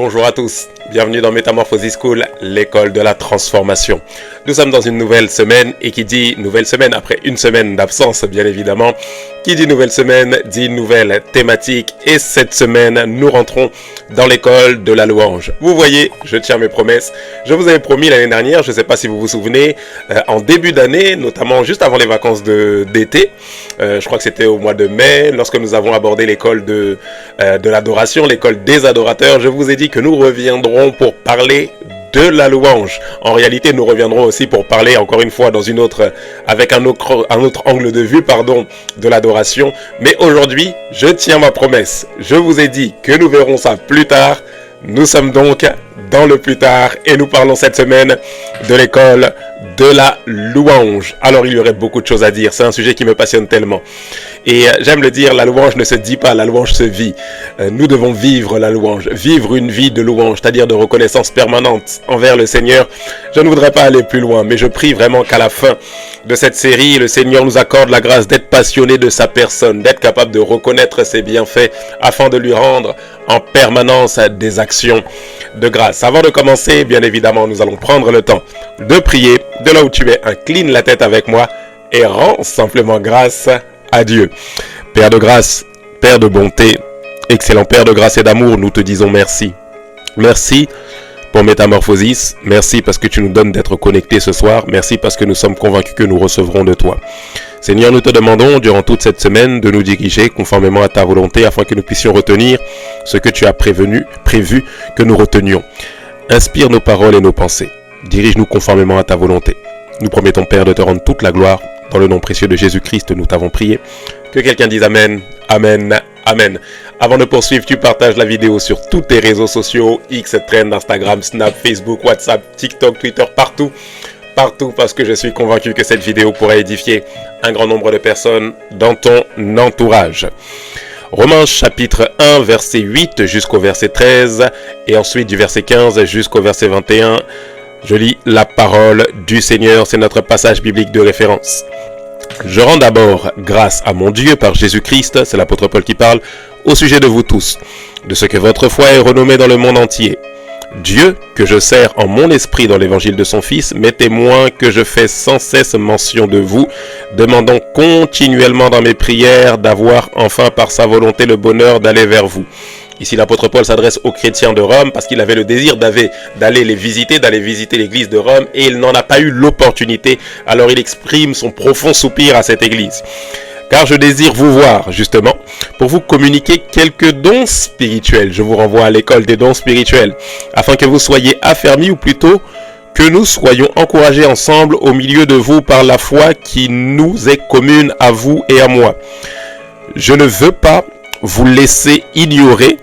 Bonjour à tous, bienvenue dans Metamorphosis School, l'école de la transformation. Nous sommes dans une nouvelle semaine et qui dit nouvelle semaine après une semaine d'absence bien évidemment. Qui dit nouvelle semaine dit nouvelle thématique et cette semaine nous rentrons dans l'école de la louange. Vous voyez, je tiens mes promesses. Je vous avais promis l'année dernière, je ne sais pas si vous vous souvenez, en début d'année, notamment juste avant les vacances d'été, je crois que c'était au mois de mai, lorsque nous avons abordé l'école de l'adoration, l'école des adorateurs, je vous ai dit que nous reviendrons pour parler de la louange. En réalité, nous reviendrons aussi pour parler, encore une fois, avec un autre angle de vue, de l'adoration. Mais aujourd'hui, je tiens ma promesse. Je vous ai dit que nous verrons ça plus tard. Nous sommes donc dans le plus tard et nous parlons cette semaine de l'école de la louange. Alors il y aurait beaucoup de choses à dire, c'est un sujet qui me passionne tellement. Et j'aime le dire, la louange ne se dit pas, la louange se vit. Nous devons vivre la louange, vivre une vie de louange, c'est-à-dire de reconnaissance permanente envers le Seigneur. Je ne voudrais pas aller plus loin, mais je prie vraiment qu'à la fin de cette série, le Seigneur nous accorde la grâce d'être passionné de sa personne, d'être capable de reconnaître ses bienfaits afin de lui rendre en permanence des actions de grâce. Avant de commencer, bien évidemment, nous allons prendre le temps de prier. De là où tu es, incline la tête avec moi et rends simplement grâce à Dieu. Père de grâce, Père de bonté, excellent Père de grâce et d'amour, nous te disons merci. Merci pour Métamorphosis. Merci parce que tu nous donnes d'être connectés ce soir. Merci parce que nous sommes convaincus que nous recevrons de toi. Seigneur, nous te demandons durant toute cette semaine de nous diriger conformément à ta volonté afin que nous puissions retenir ce que tu as prévu que nous retenions. Inspire nos paroles et nos pensées. Dirige-nous conformément à ta volonté. Nous promettons, Père, de te rendre toute la gloire. Dans le nom précieux de Jésus-Christ, nous t'avons prié. Que quelqu'un dise Amen, Amen, Amen. Avant de poursuivre, tu partages la vidéo sur tous tes réseaux sociaux, X, Trend, Instagram, Snap, Facebook, WhatsApp, TikTok, Twitter, partout, parce que je suis convaincu que cette vidéo pourra édifier un grand nombre de personnes dans ton entourage. Romains chapitre 1, verset 8 jusqu'au verset 13, et ensuite du verset 15 jusqu'au verset 21. Je lis la parole du Seigneur, c'est notre passage biblique de référence. Je rends d'abord grâce à mon Dieu par Jésus-Christ, c'est l'apôtre Paul qui parle, au sujet de vous tous, de ce que votre foi est renommée dans le monde entier. Dieu, que je sers en mon esprit dans l'évangile de son Fils, m'est témoin que je fais sans cesse mention de vous, demandant continuellement dans mes prières d'avoir enfin par sa volonté le bonheur d'aller vers vous. Ici, l'apôtre Paul s'adresse aux chrétiens de Rome parce qu'il avait le désir d'aller visiter l'église de Rome et il n'en a pas eu l'opportunité. Alors il exprime son profond soupir à cette église. Car je désire vous voir, justement, pour vous communiquer quelques dons spirituels. Je vous renvoie à l'école des dons spirituels, afin que vous soyez affermis, ou plutôt que nous soyons encouragés ensemble au milieu de vous par la foi qui nous est commune à vous et à moi. Je ne veux pas vous laisser ignorer,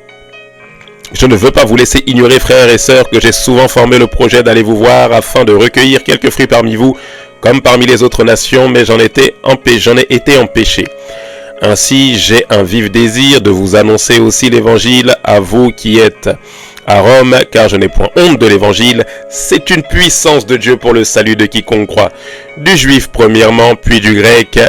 frères et sœurs, que j'ai souvent formé le projet d'aller vous voir afin de recueillir quelques fruits parmi vous, comme parmi les autres nations, mais j'en ai été empêché. Ainsi, j'ai un vif désir de vous annoncer aussi l'évangile à vous qui êtes à Rome, car je n'ai point honte de l'évangile. C'est une puissance de Dieu pour le salut de quiconque croit, du juif premièrement, puis du grec,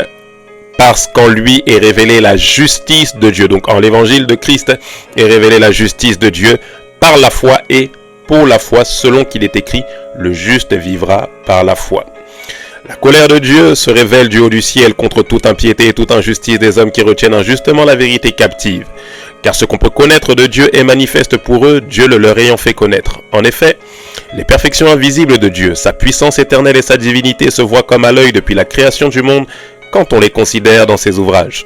parce qu'en lui est révélée la justice de Dieu. Donc en l'évangile de Christ est révélée la justice de Dieu par la foi et pour la foi, selon qu'il est écrit, le juste vivra par la foi. La colère de Dieu se révèle du haut du ciel contre toute impiété et toute injustice des hommes qui retiennent injustement la vérité captive. Car ce qu'on peut connaître de Dieu est manifeste pour eux, Dieu le leur ayant fait connaître. En effet, les perfections invisibles de Dieu, sa puissance éternelle et sa divinité se voient comme à l'œil depuis la création du monde, quand on les considère dans ses ouvrages.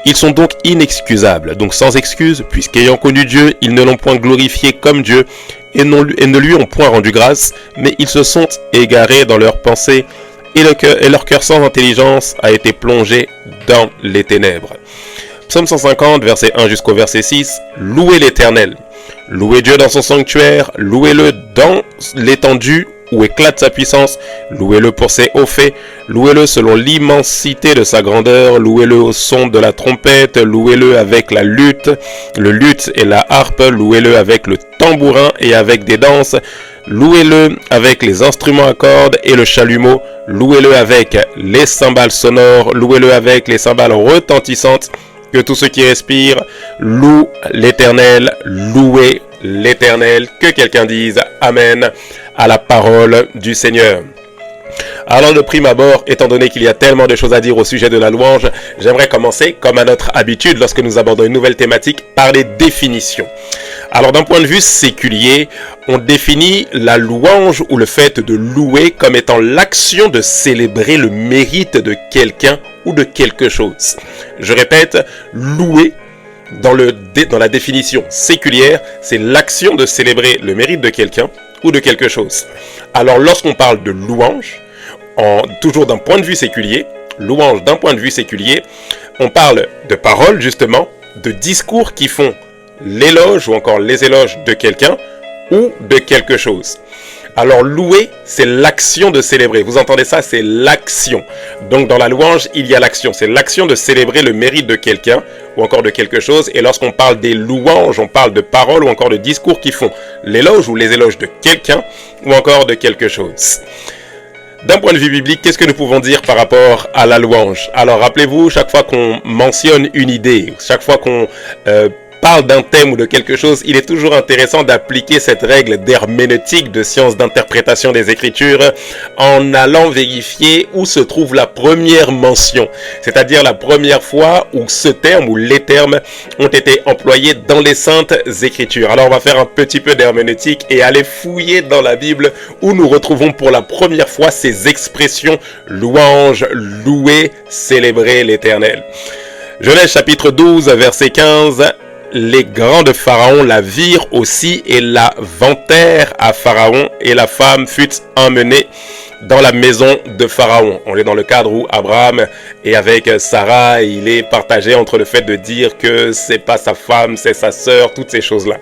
Ils sont donc inexcusables, donc sans excuse, puisqu'ayant connu Dieu, ils ne l'ont point glorifié comme Dieu, et ne lui ont point rendu grâce, mais ils se sont égarés dans leurs pensées, et leur cœur sans intelligence a été plongé dans les ténèbres. Psaume 150, verset 1 jusqu'au verset 6, louez l'Éternel, louez Dieu dans son sanctuaire, louez-le dans l'étendue où éclate sa puissance, louez-le pour ses hauts faits, louez-le selon l'immensité de sa grandeur, louez-le au son de la trompette, louez-le avec la lutte, le luth et la harpe, louez-le avec le tambourin et avec des danses, louez-le avec les instruments à cordes et le chalumeau, louez-le avec les cymbales sonores, louez-le avec les cymbales retentissantes, que tous ceux qui respirent louent l'Éternel, louez l'Éternel. Que quelqu'un dise Amen à la parole du Seigneur. Alors de prime abord, étant donné qu'il y a tellement de choses à dire au sujet de la louange, j'aimerais commencer, comme à notre habitude lorsque nous abordons une nouvelle thématique, par les définitions. Alors d'un point de vue séculier, on définit la louange ou le fait de louer comme étant l'action de célébrer le mérite de quelqu'un ou de quelque chose. Je répète, louer dans la définition séculière, c'est l'action de célébrer le mérite de quelqu'un ou de quelque chose. Alors lorsqu'on parle de louange, toujours d'un point de vue séculier, louange d'un point de vue séculier, on parle de paroles justement, de discours qui font l'éloge ou encore les éloges de quelqu'un ou de quelque chose. Alors louer, c'est l'action de célébrer. Vous entendez ça? C'est l'action. Donc dans la louange, il y a l'action. C'est l'action de célébrer le mérite de quelqu'un ou encore de quelque chose. Et lorsqu'on parle des louanges, on parle de paroles ou encore de discours qui font l'éloge ou les éloges de quelqu'un ou encore de quelque chose. D'un point de vue biblique, qu'est-ce que nous pouvons dire par rapport à la louange? Alors rappelez-vous, chaque fois qu'on mentionne une idée, chaque fois qu'on parle d'un thème ou de quelque chose, il est toujours intéressant d'appliquer cette règle d'herméneutique, de science d'interprétation des Écritures, en allant vérifier où se trouve la première mention, c'est-à-dire la première fois où ce terme ou les termes ont été employés dans les Saintes Écritures. Alors on va faire un petit peu d'herméneutique et aller fouiller dans la Bible où nous retrouvons pour la première fois ces expressions louange, louer, célébrer l'Éternel. Genèse chapitre 12, verset 15. Les grands de Pharaon la virent aussi et la vantèrent à Pharaon, et la femme fut emmenée dans la maison de Pharaon. On est dans le cadre où Abraham est avec Sarah et il est partagé entre le fait de dire que c'est pas sa femme, c'est sa sœur, toutes ces choses-là.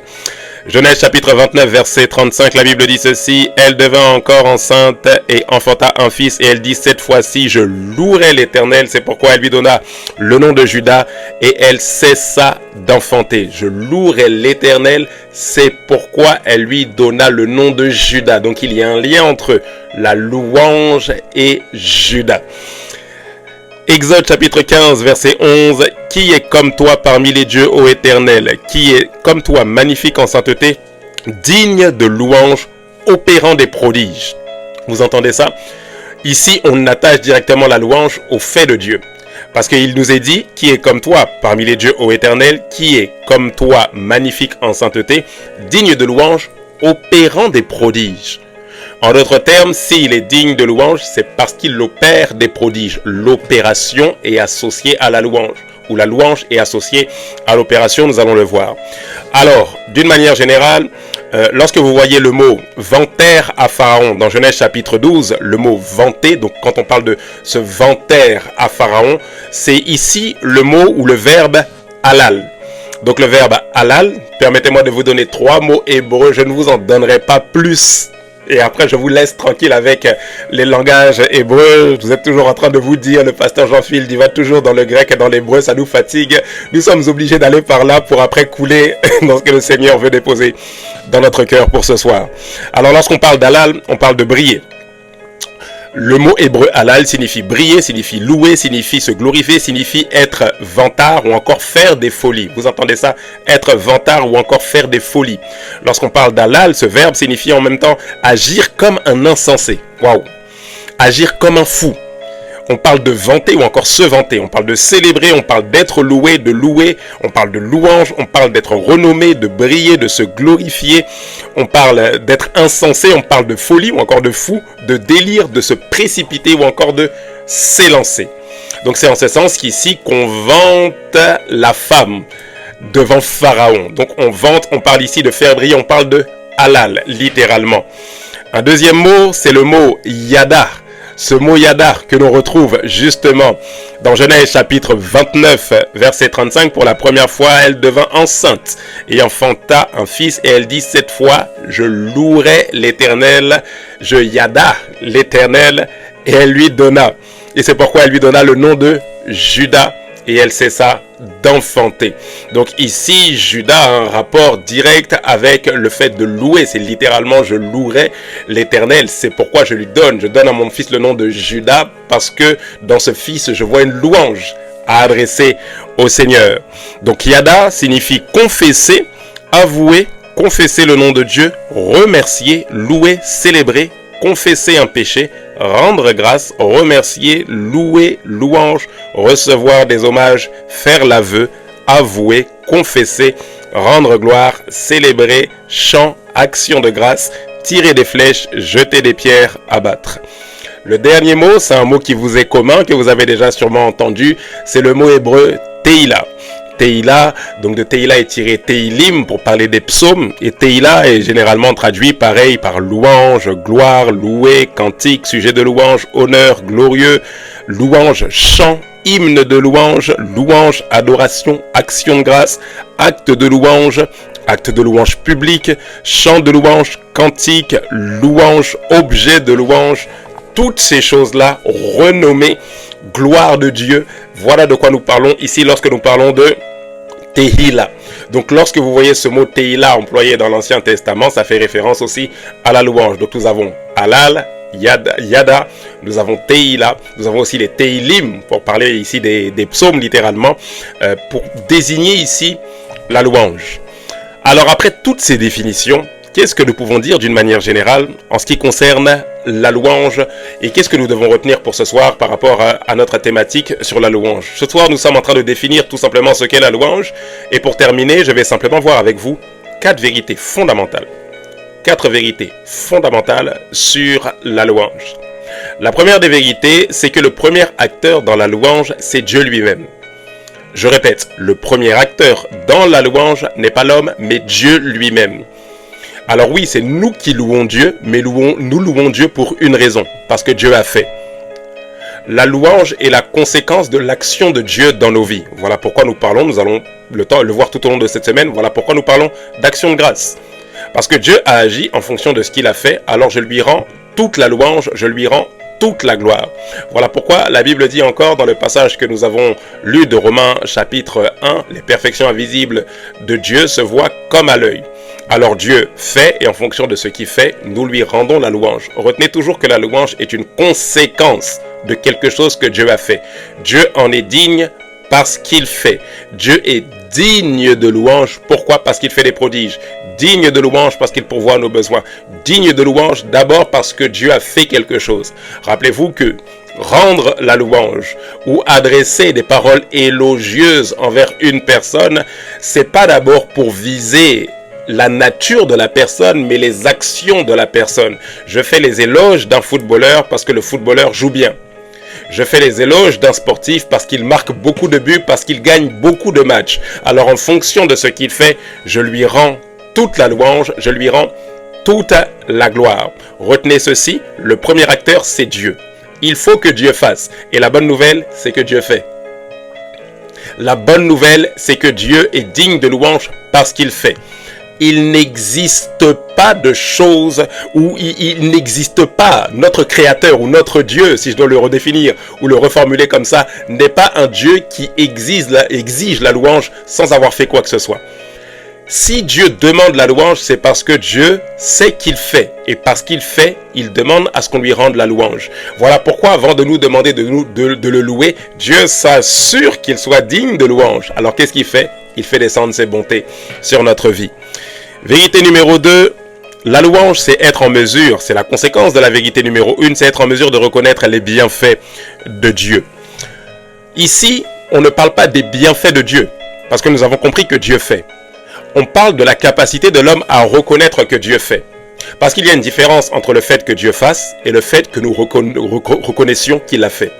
Genèse chapitre 29 verset 35, la Bible dit ceci: elle devint encore enceinte et enfanta un fils, et elle dit: cette fois-ci je louerai l'Éternel. C'est pourquoi elle lui donna le nom de Juda, et elle cessa d'enfanter. Je louerai l'Éternel, c'est pourquoi elle lui donna le nom de Juda. Donc il y a un lien entre la louange et Juda. Exode chapitre 15 verset 11, qui est comme toi parmi les dieux, ô Éternel, qui est comme toi magnifique en sainteté, digne de louange, opérant des prodiges. Vous entendez ça? Ici, on attache directement la louange au fait de Dieu. Parce qu'il nous est dit, qui est comme toi parmi les dieux, ô Éternel, qui est comme toi magnifique en sainteté, digne de louange, opérant des prodiges. En d'autres termes, s'il est digne de louange, c'est parce qu'il opère des prodiges. L'opération est associée à la louange, ou la louange est associée à l'opération, nous allons le voir. Alors, d'une manière générale, lorsque vous voyez le mot « vantèrent à Pharaon » dans Genèse chapitre 12, le mot « vanter », donc quand on parle de ce « vantèrent à Pharaon », c'est ici le mot ou le verbe « halal ». Donc le verbe « halal », permettez-moi de vous donner 3 mots hébreux, je ne vous en donnerai pas plus. Et après, je vous laisse tranquille avec les langages hébreux. Vous êtes toujours en train de vous dire, le pasteur Jean-Phil il va toujours dans le grec et dans l'hébreu, ça nous fatigue. Nous sommes obligés d'aller par là pour après couler dans ce que le Seigneur veut déposer dans notre cœur pour ce soir. Alors, lorsqu'on parle d'halal, on parle de briller. Le mot hébreu halal signifie briller, signifie louer, signifie se glorifier, signifie être vantard ou encore faire des folies. Vous entendez ça? Être vantard ou encore faire des folies. Lorsqu'on parle d'halal, ce verbe signifie en même temps agir comme un insensé. Waouh! Agir comme un fou. On parle de vanter ou encore se vanter. On parle de célébrer, on parle d'être loué, de louer. On parle de louange, on parle d'être renommé, de briller, de se glorifier. On parle d'être insensé, on parle de folie ou encore de fou, de délire, de se précipiter ou encore de s'élancer. Donc c'est en ce sens qu'ici qu'on vante la femme devant Pharaon. Donc on vante, on parle ici de faire briller, on parle de halal, littéralement. Un deuxième mot, c'est le mot yada. Ce mot yada que l'on retrouve justement dans Genèse chapitre 29 verset 35, pour la première fois elle devint enceinte et enfanta un fils, et elle dit: cette fois je louerai l'Éternel, je yada l'Éternel, et elle lui donna, et c'est pourquoi elle lui donna le nom de Juda, et elle cessa d'enfanter. Donc ici, Juda a un rapport direct avec le fait de louer. C'est littéralement: je louerai l'Éternel. C'est pourquoi je donne à mon fils le nom de Juda, parce que dans ce fils, je vois une louange à adresser au Seigneur. Donc yada signifie confesser, avouer, confesser le nom de Dieu, remercier, louer, célébrer, confesser un péché, rendre grâce, remercier, louer, louange, recevoir des hommages, faire l'aveu, avouer, confesser, rendre gloire, célébrer, chant, action de grâce, tirer des flèches, jeter des pierres, abattre. Le dernier mot, c'est un mot qui vous est commun, que vous avez déjà sûrement entendu, c'est le mot hébreu Tehila. Tehila, donc de Tehila est tiré Tehilim pour parler des psaumes, et Tehila est généralement traduit pareil par louange, gloire, louer, cantique, sujet de louange, honneur, glorieux, louange, chant, hymne de louange, louange, adoration, action de grâce, acte de louange public, chant de louange, cantique, louange, objet de louange, toutes ces choses-là renommées, gloire de Dieu, voilà de quoi nous parlons ici lorsque nous parlons de Tehila. Donc lorsque vous voyez ce mot Tehila employé dans l'Ancien Testament, ça fait référence aussi à la louange. Donc nous avons Halal, Yada, nous avons Tehila, nous avons aussi les Tehilim, pour parler ici des psaumes littéralement, pour désigner ici la louange. Alors après toutes ces définitions, qu'est-ce que nous pouvons dire d'une manière générale en ce qui concerne la louange et qu'est-ce que nous devons retenir pour ce soir par rapport à notre thématique sur la louange? Ce soir, nous sommes en train de définir tout simplement ce qu'est la louange et pour terminer, je vais simplement voir avec vous 4 vérités fondamentales. 4 vérités fondamentales sur la louange. La première des vérités, c'est que le premier acteur dans la louange, c'est Dieu lui-même. Je répète, le premier acteur dans la louange n'est pas l'homme, mais Dieu lui-même. Alors oui, c'est nous qui louons Dieu, mais nous louons Dieu pour une raison, parce que Dieu a fait. La louange est la conséquence de l'action de Dieu dans nos vies. Voilà pourquoi nous parlons, nous allons le voir tout au long de cette semaine, voilà pourquoi nous parlons d'action de grâce. Parce que Dieu a agi en fonction de ce qu'il a fait, alors je lui rends toute la louange, je lui rends toute la gloire. Voilà pourquoi la Bible dit encore dans le passage que nous avons lu de Romains chapitre 1, les perfections invisibles de Dieu se voient comme à l'œil. Alors Dieu fait et en fonction de ce qu'il fait, nous lui rendons la louange. Retenez toujours que la louange est une conséquence de quelque chose que Dieu a fait. Dieu en est digne parce qu'il fait. Dieu est digne de louange. Pourquoi? Parce qu'il fait des prodiges. Digne de louange parce qu'il pourvoit à nos besoins. Digne de louange d'abord parce que Dieu a fait quelque chose. Rappelez-vous que rendre la louange ou adresser des paroles élogieuses envers une personne, c'est pas d'abord pour viser la nature de la personne, mais les actions de la personne. Je fais les éloges d'un footballeur parce que le footballeur joue bien. Je fais les éloges d'un sportif parce qu'il marque beaucoup de buts, parce qu'il gagne beaucoup de matchs. Alors en fonction de ce qu'il fait, je lui rends toute la louange, je lui rends toute la gloire. Retenez ceci, le premier acteur, c'est Dieu. Il faut que Dieu fasse. Et la bonne nouvelle, c'est que Dieu fait. La bonne nouvelle, c'est que Dieu est digne de louange parce qu'il fait. Il n'existe pas de choses où il n'existe pas. Notre créateur ou notre Dieu, si je dois le redéfinir ou le reformuler comme ça, n'est pas un Dieu qui exige la louange sans avoir fait quoi que ce soit. Si Dieu demande la louange, c'est parce que Dieu sait qu'il fait. Et parce qu'il fait, il demande à ce qu'on lui rende la louange. Voilà pourquoi, avant de nous demander de le louer, Dieu s'assure qu'il soit digne de louange. Alors qu'est-ce qu'il fait? Il fait descendre ses bontés sur notre vie. Vérité numéro 2, la louange, c'est être en mesure, c'est la conséquence de la vérité numéro 1, c'est être en mesure de reconnaître les bienfaits de Dieu. Ici, on ne parle pas des bienfaits de Dieu, parce que nous avons compris que Dieu fait. On parle de la capacité de l'homme à reconnaître que Dieu fait. Parce qu'il y a une différence entre le fait que Dieu fasse et le fait que nous reconnaissions qu'il a fait.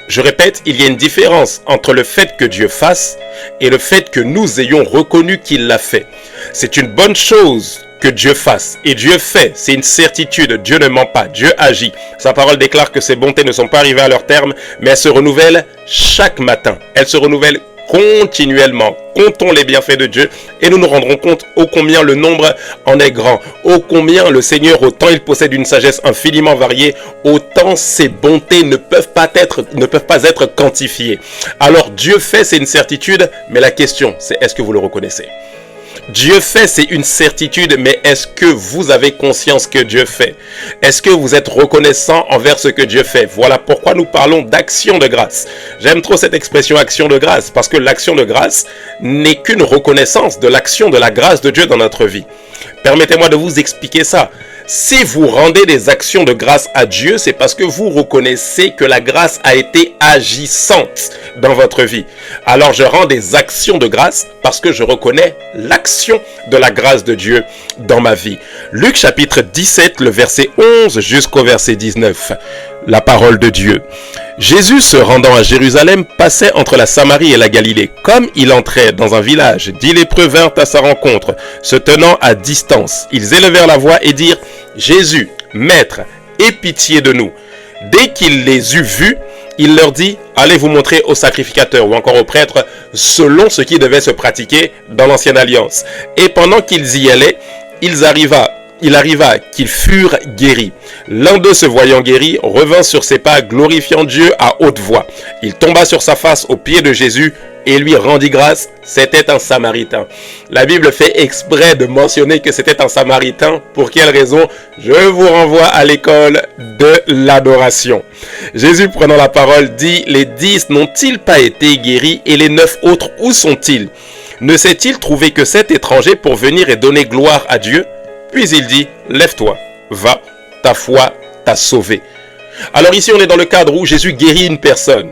Je répète, il y a une différence entre le fait que Dieu fasse et le fait que nous ayons reconnu qu'il l'a fait. C'est une bonne chose que Dieu fasse. Et Dieu fait, c'est une certitude. Dieu ne ment pas, Dieu agit. Sa parole déclare que ses bontés ne sont pas arrivées à leur terme, mais elles se renouvellent chaque matin. Elles se renouvellent continuellement. Comptons les bienfaits de Dieu et nous nous rendrons compte ô combien le nombre en est grand, ô combien le Seigneur, autant il possède une sagesse infiniment variée, autant ses bontés ne peuvent pas être quantifiées. Alors Dieu fait, c'est une certitude, mais la question c'est est-ce que vous le reconnaissez? Dieu fait, c'est une certitude, mais est-ce que vous avez conscience que Dieu fait? Est-ce que vous êtes reconnaissant envers ce que Dieu fait? Voilà pourquoi nous parlons d'action de grâce. J'aime trop cette expression action de grâce, parce que l'action de grâce n'est qu'une reconnaissance de l'action de la grâce de Dieu dans notre vie. Permettez-moi de vous expliquer ça. Si vous rendez des actions de grâce à Dieu, c'est parce que vous reconnaissez que la grâce a été agissante dans votre vie. Alors je rends des actions de grâce parce que je reconnais l'action de la grâce de Dieu dans ma vie. Luc chapitre 17, le verset 11 jusqu'au verset 19. La parole de Dieu. Jésus, se rendant à Jérusalem, passait entre la Samarie et la Galilée. Comme il entrait dans un village, 10 lépreux vinrent à sa rencontre, se tenant à distance. Ils élevèrent la voix et dirent: Jésus, Maître, aie pitié de nous. Dès qu'il les eut vus, il leur dit: allez vous montrer au sacrificateur ou encore au prêtre, selon ce qui devait se pratiquer dans l'ancienne alliance. Et pendant qu'ils y allaient, il arriva qu'ils furent guéris. L'un d'eux, se voyant guéri, revint sur ses pas, glorifiant Dieu à haute voix. Il tomba sur sa face aux pieds de Jésus et lui rendit grâce. C'était un Samaritain. La Bible fait exprès de mentionner que c'était un Samaritain. Pour quelle raison? Je vous renvoie à l'école de l'adoration. Jésus, prenant la parole, dit: les 10 n'ont-ils pas été guéris, et les 9 autres, où sont-ils? Ne s'est-il trouvé que 7 étrangers pour venir et donner gloire à Dieu? Puis il dit: lève-toi, va, ta foi t'a sauvé. Alors ici, on est dans le cadre où Jésus guérit une personne.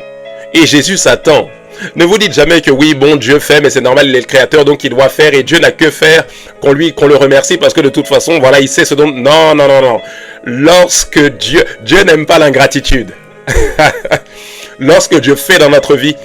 Et Jésus s'attend. Ne vous dites jamais que oui, bon, Dieu fait, mais c'est normal, il est le créateur, donc il doit faire, et Dieu n'a que faire qu'on le remercie, parce que de toute façon, voilà, il sait ce dont... Non, non, non, non. Lorsque Dieu n'aime pas l'ingratitude. Lorsque Dieu fait dans notre vie,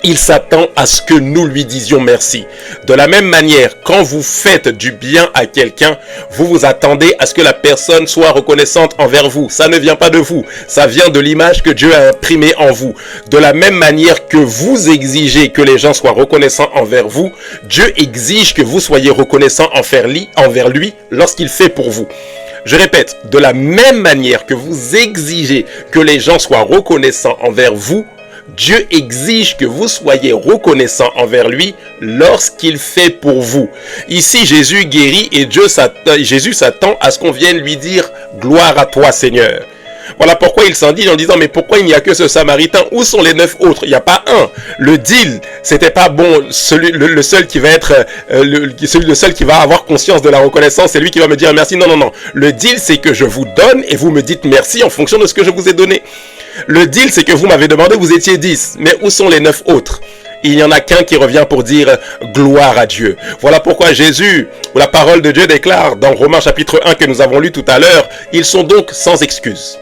il s'attend à ce que nous lui disions merci. De la même manière, quand vous faites du bien à quelqu'un, vous vous attendez à ce que la personne soit reconnaissante envers vous. Ça ne vient pas de vous, ça vient de l'image que Dieu a imprimée en vous. De la même manière que vous exigez que les gens soient reconnaissants envers vous, Dieu exige que vous soyez reconnaissants envers lui lorsqu'il fait pour vous. Je répète, de la même manière que vous exigez que les gens soient reconnaissants envers vous, Dieu exige que vous soyez reconnaissant envers lui lorsqu'il fait pour vous. Ici, Jésus guérit et Jésus s'attend à ce qu'on vienne lui dire « Gloire à toi, Seigneur ». Voilà pourquoi il s'en dit en disant: mais pourquoi il n'y a que ce Samaritain? Où sont les 9 autres? Il n'y a pas un. Le deal, c'était pas bon. Le seul qui va être, le seul qui va avoir conscience de la reconnaissance, c'est lui qui va me dire merci. Non, non, non. Le deal, c'est que je vous donne et vous me dites merci en fonction de ce que je vous ai donné. Le deal, c'est que vous m'avez demandé, vous étiez 10. Mais où sont les 9 autres? Il n'y en a qu'un qui revient pour dire gloire à Dieu. Voilà pourquoi Jésus, ou la parole de Dieu déclare dans Romains chapitre 1 que nous avons lu tout à l'heure, ils sont donc sans excuse.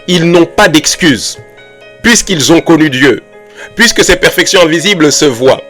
Ils n'ont pas d'excuse, puisqu'ils ont connu Dieu, puisque ses perfections invisibles se voient.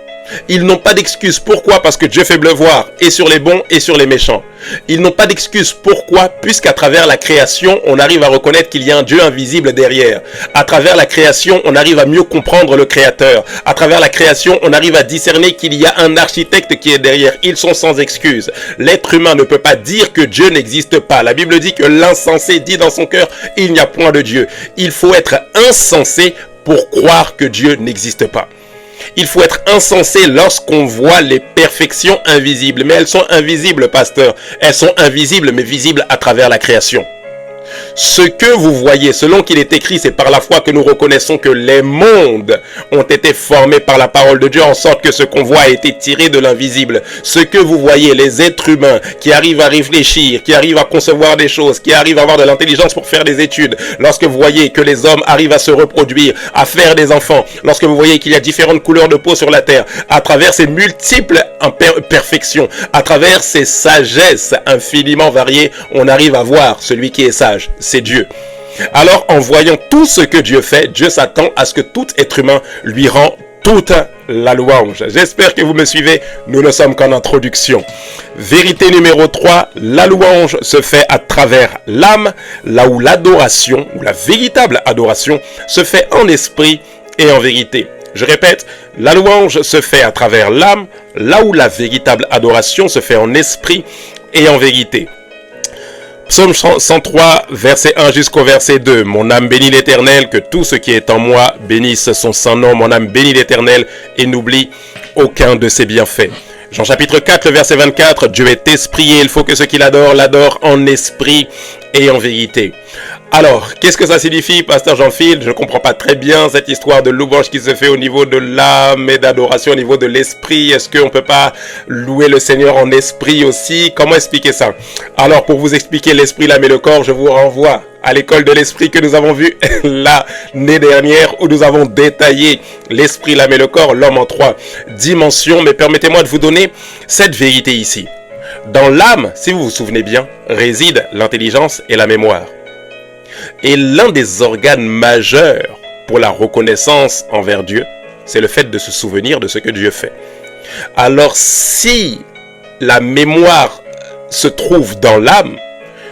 Ils n'ont pas d'excuse. Pourquoi? Parce que Dieu fait bleu voir, et sur les bons et sur les méchants. Ils n'ont pas d'excuse. Pourquoi? Puisqu'à travers la création, on arrive à reconnaître qu'il y a un Dieu invisible derrière. À travers la création, on arrive à mieux comprendre le Créateur. À travers la création, on arrive à discerner qu'il y a un architecte qui est derrière. Ils sont sans excuse. L'être humain ne peut pas dire que Dieu n'existe pas. La Bible dit que l'insensé dit dans son cœur: il n'y a point de Dieu. Il faut être insensé pour croire que Dieu n'existe pas. Il faut être insensé lorsqu'on voit les perfections invisibles. Mais elles sont invisibles, pasteur. Elles sont invisibles, mais visibles à travers la création. Ce que vous voyez, selon qu'il est écrit, c'est par la foi que nous reconnaissons que les mondes ont été formés par la parole de Dieu, en sorte que ce qu'on voit a été tiré de l'invisible. Ce que vous voyez, les êtres humains qui arrivent à réfléchir, qui arrivent à concevoir des choses, qui arrivent à avoir de l'intelligence pour faire des études, lorsque vous voyez que les hommes arrivent à se reproduire, à faire des enfants, lorsque vous voyez qu'il y a différentes couleurs de peau sur la terre, à travers ces multiples imperfections, à travers ces sagesses infiniment variées, on arrive à voir celui qui est sage. C'est Dieu. Alors, en voyant tout ce que Dieu fait, Dieu s'attend à ce que tout être humain lui rend toute la louange. J'espère que vous me suivez. Nous ne sommes qu'en introduction. Vérité numéro 3, la louange se fait à travers l'âme, là où l'adoration, ou la véritable adoration, se fait en esprit et en vérité. Je répète, la louange se fait à travers l'âme, là où la véritable adoration se fait en esprit et en vérité. Psaume 103, verset 1 jusqu'au verset 2. Mon âme bénit l'Éternel, que tout ce qui est en moi bénisse son saint nom. Mon âme bénit l'Éternel et n'oublie aucun de ses bienfaits. Jean chapitre 4, le verset 24. Dieu est esprit et il faut que ceux qui l'adorent, l'adorent en esprit et en vérité. Alors, qu'est-ce que ça signifie, Pasteur Jean-Phil? Je ne comprends pas très bien cette histoire de louange qui se fait au niveau de l'âme et d'adoration au niveau de l'esprit. Est-ce qu'on ne peut pas louer le Seigneur en esprit aussi? Comment expliquer ça? Alors, pour vous expliquer l'esprit, l'âme et le corps, je vous renvoie à l'école de l'esprit que nous avons vu l'année dernière où nous avons détaillé l'esprit, l'âme et le corps, l'homme en 3 dimensions. Mais permettez-moi de vous donner cette vérité ici. Dans l'âme, si vous vous souvenez bien, réside l'intelligence et la mémoire. Et l'un des organes majeurs pour la reconnaissance envers Dieu, c'est le fait de se souvenir de ce que Dieu fait. Alors si la mémoire se trouve dans l'âme,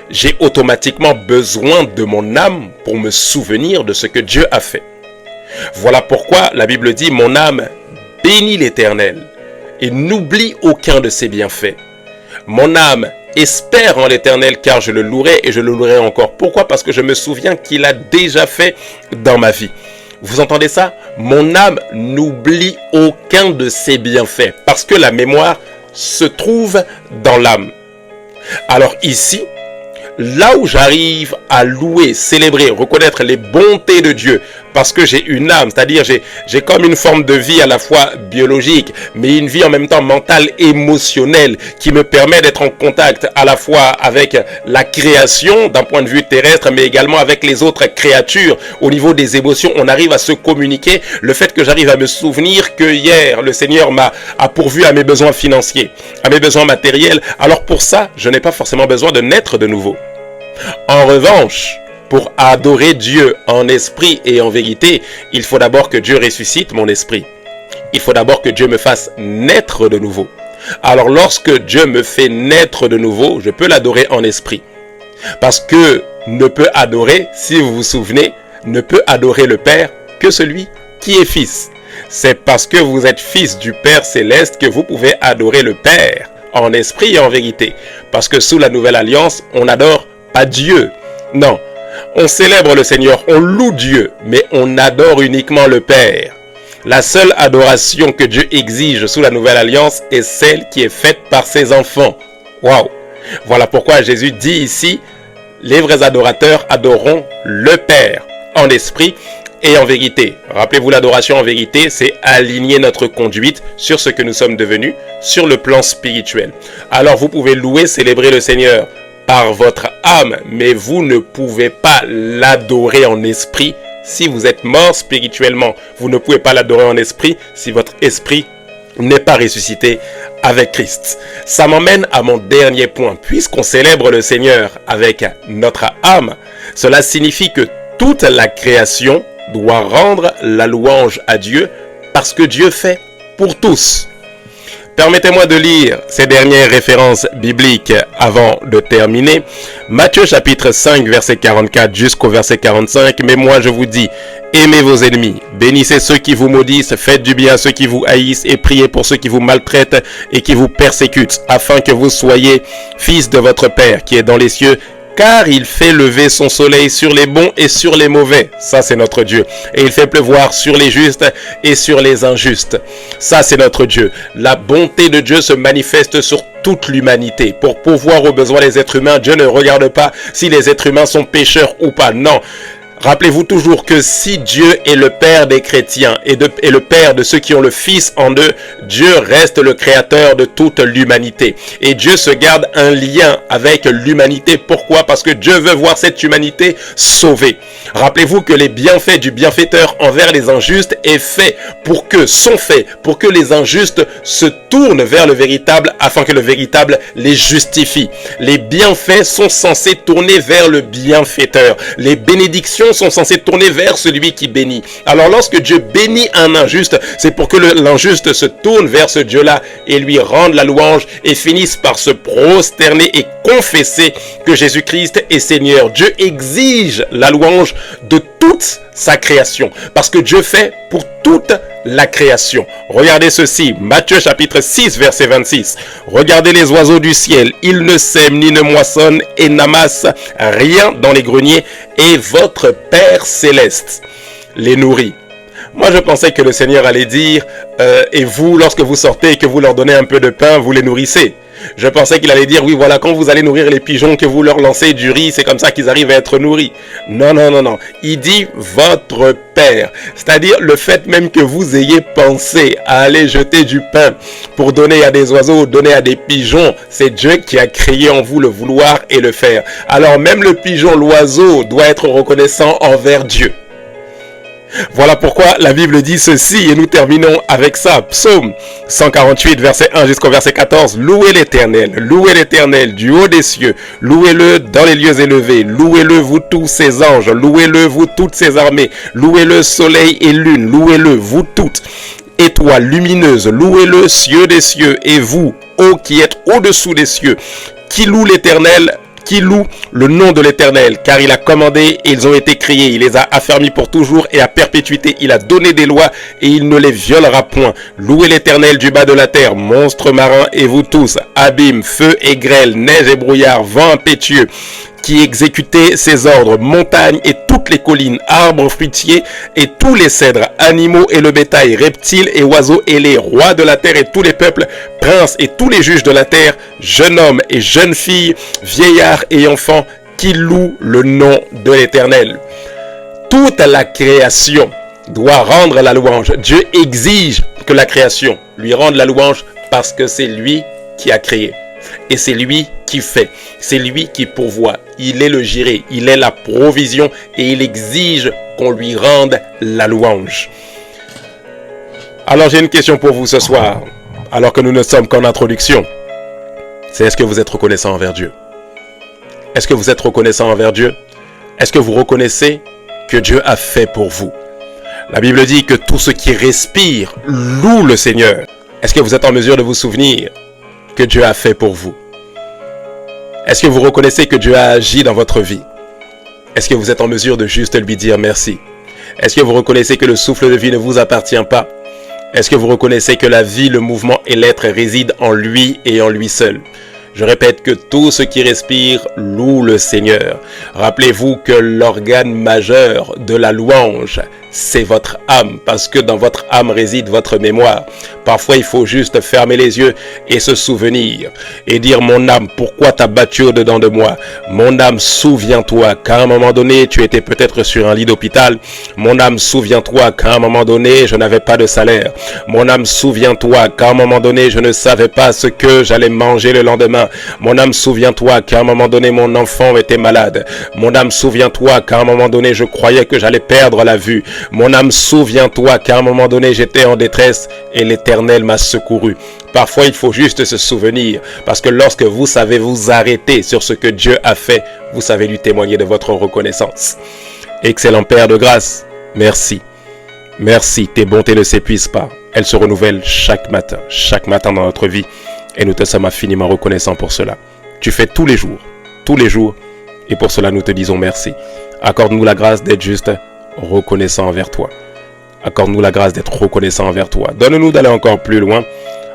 j'ai automatiquement besoin de mon âme pour me souvenir de ce que Dieu a fait. Voilà pourquoi la Bible dit « Mon âme bénit l'Éternel et n'oublie aucun de ses bienfaits. Mon âme espère en l'Éternel car je le louerai et je le louerai encore. » Pourquoi? Parce que je me souviens qu'il a déjà fait dans ma vie. Vous entendez ça? Mon âme n'oublie aucun de ses bienfaits parce que la mémoire se trouve dans l'âme. Alors ici, là où j'arrive à louer, célébrer, reconnaître les bontés de Dieu, parce que j'ai une âme, c'est-à-dire j'ai comme une forme de vie à la fois biologique, mais une vie en même temps mentale, émotionnelle, qui me permet d'être en contact à la fois avec la création d'un point de vue terrestre, mais également avec les autres créatures. Au niveau des émotions, on arrive à se communiquer. Le fait que j'arrive à me souvenir que hier, le Seigneur a pourvu à mes besoins financiers, à mes besoins matériels. Alors pour ça, je n'ai pas forcément besoin de naître de nouveau. En revanche, pour adorer Dieu en esprit et en vérité, il faut d'abord que Dieu ressuscite mon esprit. Il faut d'abord que Dieu me fasse naître de nouveau. Alors lorsque Dieu me fait naître de nouveau, je peux l'adorer en esprit. Parce que ne peut adorer, si vous vous souvenez, ne peut adorer le Père que celui qui est fils. C'est parce que vous êtes fils du Père céleste que vous pouvez adorer le Père en esprit et en vérité. Parce que sous la nouvelle alliance, on n'adore pas Dieu. Non, on célèbre le Seigneur, on loue Dieu, mais on adore uniquement le Père. La seule adoration que Dieu exige sous la nouvelle alliance est celle qui est faite par ses enfants. Waouh! Voilà pourquoi Jésus dit ici, les vrais adorateurs adoreront le Père en esprit et en vérité. Rappelez-vous, l'adoration en vérité, c'est aligner notre conduite sur ce que nous sommes devenus sur le plan spirituel. Alors vous pouvez louer, célébrer le Seigneur par votre âme, mais vous ne pouvez pas l'adorer en esprit si vous êtes mort spirituellement. Vous ne pouvez pas l'adorer en esprit si votre esprit n'est pas ressuscité avec Christ. Ça m'emmène à mon dernier point. Puisqu'on célèbre le Seigneur avec notre âme, cela signifie que toute la création doit rendre la louange à Dieu parce que Dieu fait pour tous. Permettez-moi de lire ces dernières références bibliques avant de terminer. Matthieu chapitre 5, verset 44 jusqu'au verset 45. Mais moi je vous dis, aimez vos ennemis, bénissez ceux qui vous maudissent, faites du bien à ceux qui vous haïssent et priez pour ceux qui vous maltraitent et qui vous persécutent, afin que vous soyez fils de votre Père qui est dans les cieux. Car il fait lever son soleil sur les bons et sur les mauvais. Ça, c'est notre Dieu. Et il fait pleuvoir sur les justes et sur les injustes. Ça, c'est notre Dieu. La bonté de Dieu se manifeste sur toute l'humanité. Pour pourvoir aux besoins des êtres humains, Dieu ne regarde pas si les êtres humains sont pécheurs ou pas. Non. Rappelez-vous toujours que si Dieu est le Père des chrétiens et le Père de ceux qui ont le Fils en eux, Dieu reste le créateur de toute l'humanité. Et Dieu se garde un lien avec l'humanité. Pourquoi? Parce que Dieu veut voir cette humanité sauvée. Rappelez-vous que les bienfaits du bienfaiteur envers les injustes sont faits pour que les injustes se tournent vers le véritable afin que le véritable les justifie. Les bienfaits sont censés tourner vers le bienfaiteur. Les bénédictions sont censés tourner vers celui qui bénit. Alors lorsque Dieu bénit un injuste, c'est pour que l'injuste se tourne vers ce Dieu-là et lui rende la louange et finisse par se prosterner et confesser que Jésus-Christ est Seigneur. Dieu exige la louange de toute sa création, parce que Dieu fait pour toute la création. Regardez ceci, Matthieu chapitre 6 verset 26. Regardez les oiseaux du ciel, ils ne sèment ni ne moissonnent et n'amassent rien dans les greniers, et votre Père céleste les nourrit. Moi, je pensais que le Seigneur allait dire, et vous, lorsque vous sortez et que vous leur donnez un peu de pain, vous les nourrissez. Je pensais qu'il allait dire, oui, voilà, quand vous allez nourrir les pigeons, que vous leur lancez du riz, c'est comme ça qu'ils arrivent à être nourris. Non, non, non, non. Il dit votre Père. C'est-à-dire le fait même que vous ayez pensé à aller jeter du pain pour donner à des oiseaux, donner à des pigeons, c'est Dieu qui a créé en vous le vouloir et le faire. Alors même le pigeon, l'oiseau, doit être reconnaissant envers Dieu. Voilà pourquoi la Bible dit ceci, et nous terminons avec ça. Psaume 148, verset 1 jusqu'au verset 14. Louez l'Éternel du haut des cieux, louez-le dans les lieux élevés, louez-le vous tous ses anges, louez-le vous toutes ses armées, louez-le soleil et lune, louez-le vous toutes étoiles lumineuses, louez-le cieux des cieux, et vous, ô qui êtes au-dessous des cieux, qui loue l'Éternel, qui loue le nom de l'Éternel, car il a commandé et ils ont été créés, il les a affermis pour toujours et à perpétuité, il a donné des lois et il ne les violera point. Louez l'Éternel du bas de la terre, monstres marins et vous tous, abîmes, feu et grêle, neige et brouillard, vent impétueux, qui exécutait ses ordres, montagnes et toutes les collines, arbres fruitiers et tous les cèdres, animaux et le bétail, reptiles et oiseaux et les rois de la terre et tous les peuples, princes et tous les juges de la terre, jeunes hommes et jeunes filles, vieillards et enfants, qui louent le nom de l'Éternel. Toute la création doit rendre la louange. Dieu exige que la création lui rende la louange parce que c'est lui qui a créé. Et c'est lui qui fait, c'est lui qui pourvoit, il est le géré, il est la provision et il exige qu'on lui rende la louange. Alors j'ai une question pour vous ce soir, alors que nous ne sommes qu'en introduction. C'est est-ce que vous êtes reconnaissant envers Dieu? Est-ce que vous êtes reconnaissant envers Dieu? Est-ce que vous reconnaissez que Dieu a fait pour vous? La Bible dit que tout ce qui respire loue le Seigneur. Est-ce que vous êtes en mesure de vous souvenir que Dieu a fait pour vous? Est-ce que vous reconnaissez que Dieu a agi dans votre vie? Est-ce que vous êtes en mesure de juste lui dire merci? Est-ce que vous reconnaissez que le souffle de vie ne vous appartient pas? Est-ce que vous reconnaissez que la vie, le mouvement et l'être résident en lui et en lui seul? Je répète que tout ce qui respire loue le Seigneur. Rappelez-vous que l'organe majeur de la louange, c'est votre âme, parce que dans votre âme réside votre mémoire. Parfois, il faut juste fermer les yeux et se souvenir et dire: mon âme, pourquoi t'as battu au-dedans de moi? Mon âme, souviens-toi qu'à un moment donné, tu étais peut-être sur un lit d'hôpital. Mon âme, souviens-toi qu'à un moment donné, je n'avais pas de salaire. Mon âme, souviens-toi qu'à un moment donné, je ne savais pas ce que j'allais manger le lendemain. Mon âme, souviens-toi qu'à un moment donné, mon enfant était malade. Mon âme, souviens-toi qu'à un moment donné, je croyais que j'allais perdre la vue. Mon âme, souviens-toi qu'à un moment donné, j'étais en détresse et l'Éternel m'a secouru. Parfois, il faut juste se souvenir, parce que lorsque vous savez vous arrêter sur ce que Dieu a fait, vous savez lui témoigner de votre reconnaissance. Excellent Père de grâce, merci. Merci, tes bontés ne s'épuisent pas. Elles se renouvellent chaque matin dans notre vie. Et nous te sommes infiniment reconnaissants pour cela. Tu fais tous les jours, et pour cela nous te disons merci. Accorde-nous la grâce d'être juste reconnaissant envers toi. Accorde-nous la grâce d'être reconnaissant envers toi. Donne-nous d'aller encore plus loin,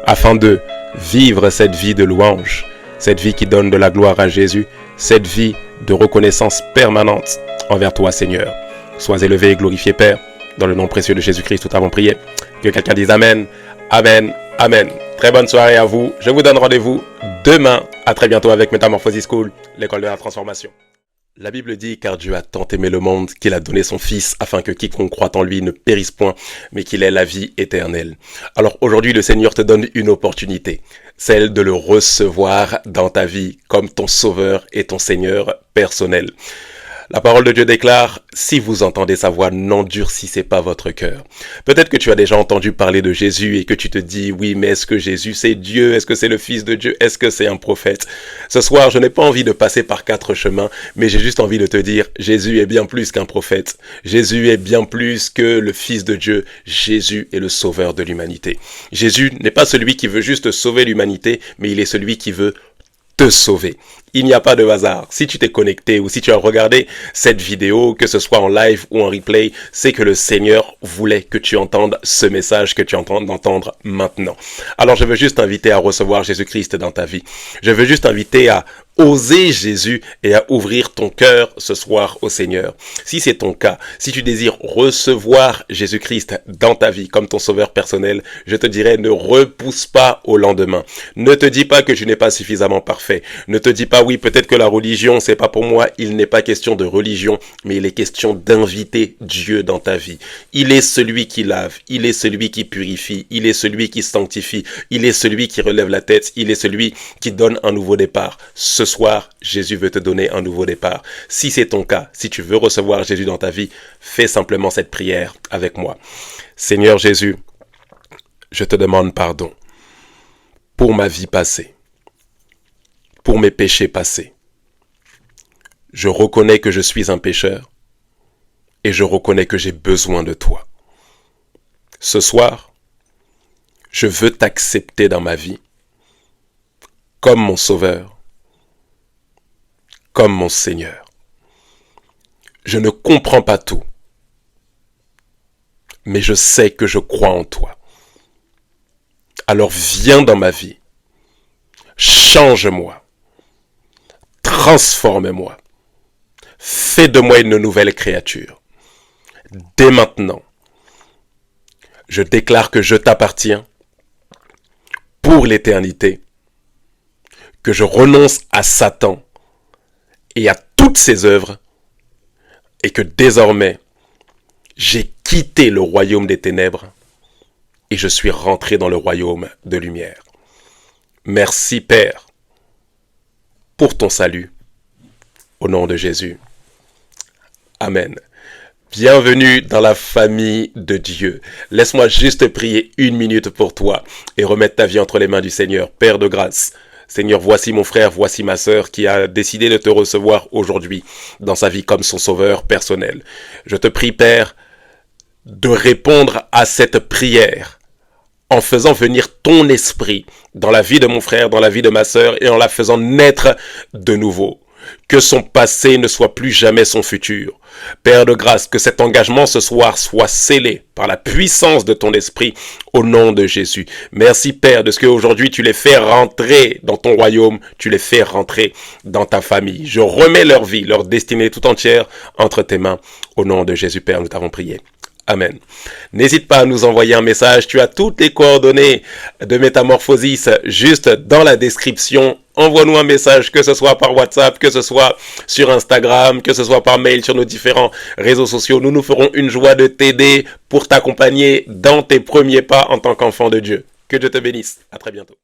afin de vivre cette vie de louange, cette vie qui donne de la gloire à Jésus, cette vie de reconnaissance permanente envers toi, Seigneur. Sois élevé et glorifié, Père, dans le nom précieux de Jésus-Christ, nous t'avons prié. Que quelqu'un dise Amen, Amen, Amen. Très bonne soirée à vous. Je vous donne rendez-vous demain. À très bientôt avec Metamorphosis School, l'école de la transformation. La Bible dit: car Dieu a tant aimé le monde qu'il a donné son Fils afin que quiconque croit en lui ne périsse point, mais qu'il ait la vie éternelle. Alors aujourd'hui, le Seigneur te donne une opportunité, celle de le recevoir dans ta vie comme ton Sauveur et ton Seigneur personnel. La parole de Dieu déclare: si vous entendez sa voix, n'endurcissez pas votre cœur. Peut-être que tu as déjà entendu parler de Jésus et que tu te dis: oui, mais est-ce que Jésus c'est Dieu? Est-ce que c'est le Fils de Dieu? Est-ce que c'est un prophète? Ce soir, je n'ai pas envie de passer par 4 chemins, mais j'ai juste envie de te dire: Jésus est bien plus qu'un prophète. Jésus est bien plus que le Fils de Dieu. Jésus est le Sauveur de l'humanité. Jésus n'est pas celui qui veut juste sauver l'humanité, mais il est celui qui veut te sauver. Il n'y a pas de hasard. Si tu t'es connecté ou si tu as regardé cette vidéo, que ce soit en live ou en replay, c'est que le Seigneur voulait que tu entendes ce message que tu es en train d'entendre maintenant. Alors je veux juste t'inviter à recevoir Jésus-Christ dans ta vie. Je veux juste t'inviter à oser Jésus et à ouvrir ton cœur ce soir au Seigneur. Si c'est ton cas, si tu désires recevoir Jésus-Christ dans ta vie comme ton sauveur personnel, je te dirais ne repousse pas au lendemain. Ne te dis pas que tu n'es pas suffisamment parfait. Ne te dis pas oui, peut-être que la religion c'est pas pour moi. Il n'est pas question de religion, mais il est question d'inviter Dieu dans ta vie. Il est celui qui lave, il est celui qui purifie, il est celui qui sanctifie, il est celui qui relève la tête, il est celui qui donne un nouveau départ. Ce soir, Jésus veut te donner un nouveau départ. Si c'est ton cas, si tu veux recevoir Jésus dans ta vie, fais simplement cette prière avec moi. Seigneur Jésus, je te demande pardon pour ma vie passée, pour mes péchés passés. Je reconnais que je suis un pécheur et je reconnais que j'ai besoin de toi. Ce soir, je veux t'accepter dans ma vie comme mon sauveur, comme mon Seigneur. Je ne comprends pas tout, mais je sais que je crois en toi. Alors viens dans ma vie, change-moi, transforme-moi, fais de moi une nouvelle créature. Dès maintenant, je déclare que je t'appartiens pour l'éternité, que je renonce à Satan et à toutes ses œuvres, et que désormais, j'ai quitté le royaume des ténèbres et je suis rentré dans le royaume de lumière. Merci Père pour ton salut. Au nom de Jésus. Amen. Bienvenue dans la famille de Dieu. Laisse-moi juste prier 1 minute pour toi et remettre ta vie entre les mains du Seigneur. Père de grâce, Seigneur, voici mon frère, voici ma sœur qui a décidé de te recevoir aujourd'hui dans sa vie comme son sauveur personnel. Je te prie, Père, de répondre à cette prière en faisant venir ton esprit dans la vie de mon frère, dans la vie de ma sœur et en la faisant naître de nouveau. Que son passé ne soit plus jamais son futur. Père de grâce, que cet engagement ce soir soit scellé par la puissance de ton esprit au nom de Jésus. Merci Père de ce qu'aujourd'hui tu les fais rentrer dans ton royaume, tu les fais rentrer dans ta famille. Je remets leur vie, leur destinée tout entière entre tes mains. Au nom de Jésus Père, nous t'avons prié. Amen. N'hésite pas à nous envoyer un message. Tu as toutes les coordonnées de Métamorphosis juste dans la description. Envoie-nous un message, que ce soit par WhatsApp, que ce soit sur Instagram, que ce soit par mail sur nos différents réseaux sociaux. Nous nous ferons une joie de t'aider pour t'accompagner dans tes premiers pas en tant qu'enfant de Dieu. Que Dieu te bénisse. À très bientôt.